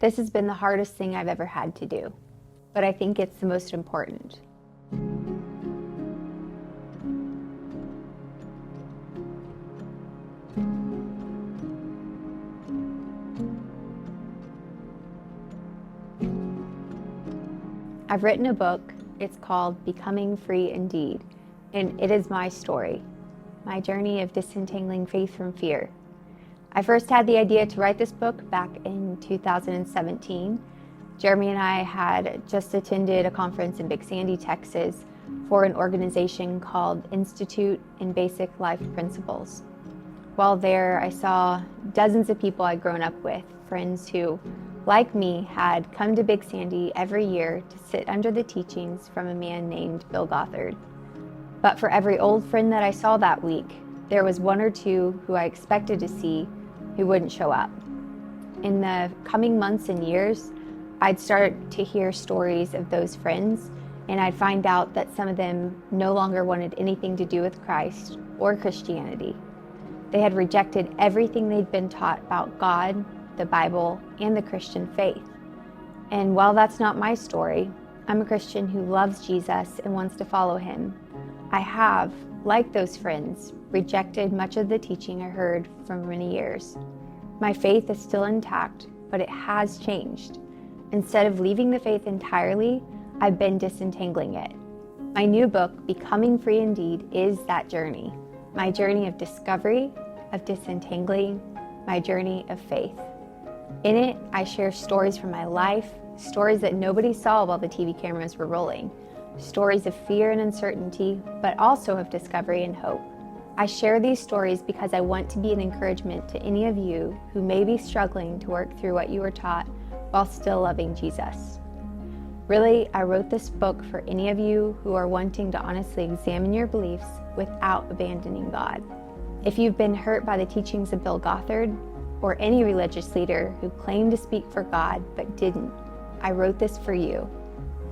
This has been the hardest thing I've ever had to do, but I think it's the most important. I've written a book. It's called Becoming Free Indeed, and it is my story, my journey of disentangling faith from fear. I first had the idea to write this book back in 2017. Jeremy and I had just attended a conference in Big Sandy, Texas, for an organization called Institute in Basic Life Principles. While there, I saw dozens of people I'd grown up with, friends who, like me, had come to Big Sandy every year to sit under the teachings from a man named Bill Gothard. But for every old friend that I saw that week, there was one or two who I expected to see who wouldn't show up. In the coming months and years, I'd start to hear stories of those friends, and I'd find out that some of them no longer wanted anything to do with Christ or Christianity. They had rejected everything they'd been taught about God, the Bible, and the Christian faith. And while that's not my story, I'm a Christian who loves Jesus and wants to follow him. I have, like those friends, rejected much of the teaching I heard for many years. My faith is still intact, but it has changed. Instead of leaving the faith entirely, I've been disentangling it. My new book, Becoming Free Indeed, is that journey. My journey of discovery, of disentangling, my journey of faith. In it, I share stories from my life, stories that nobody saw while the TV cameras were rolling, stories of fear and uncertainty, but also of discovery and hope. I share these stories because I want to be an encouragement to any of you who may be struggling to work through what you were taught while still loving Jesus. Really, I wrote this book for any of you who are wanting to honestly examine your beliefs without abandoning God. If you've been hurt by the teachings of Bill Gothard, or any religious leader who claimed to speak for God but didn't, I wrote this for you.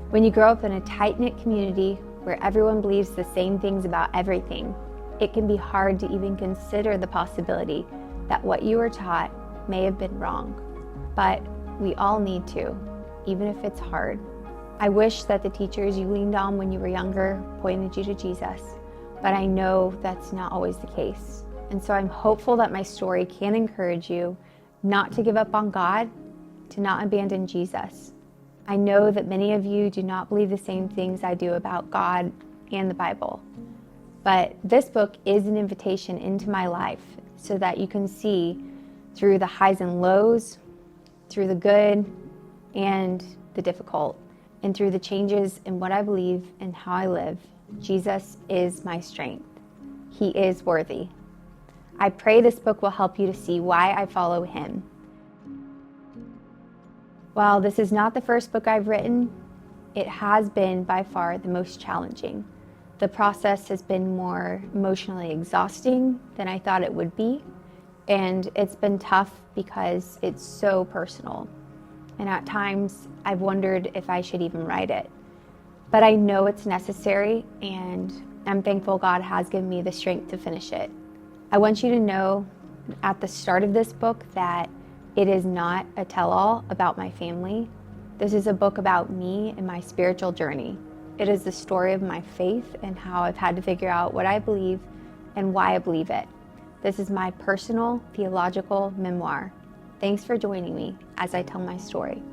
When you grow up in a tight-knit community where everyone believes the same things about everything, it can be hard to even consider the possibility that what you were taught may have been wrong. But we all need to, even if it's hard. I wish that the teachers you leaned on when you were younger pointed you to Jesus, but I know that's not always the case. And so I'm hopeful that my story can encourage you not to give up on God, to not abandon Jesus. I know that many of you do not believe the same things I do about God and the Bible. But this book is an invitation into my life so that you can see through the highs and lows, through the good and the difficult, and through the changes in what I believe and how I live, Jesus is my strength. He is worthy. I pray this book will help you to see why I follow him. While this is not the first book I've written, it has been by far the most challenging. The process has been more emotionally exhausting than I thought it would be, and it's been tough because it's so personal. And at times, I've wondered if I should even write it. But I know it's necessary, and I'm thankful God has given me the strength to finish it. I want you to know at the start of this book that it is not a tell-all about my family. This is a book about me and my spiritual journey. It is the story of my faith and how I've had to figure out what I believe and why I believe it. This is my personal theological memoir. Thanks for joining me as I tell my story.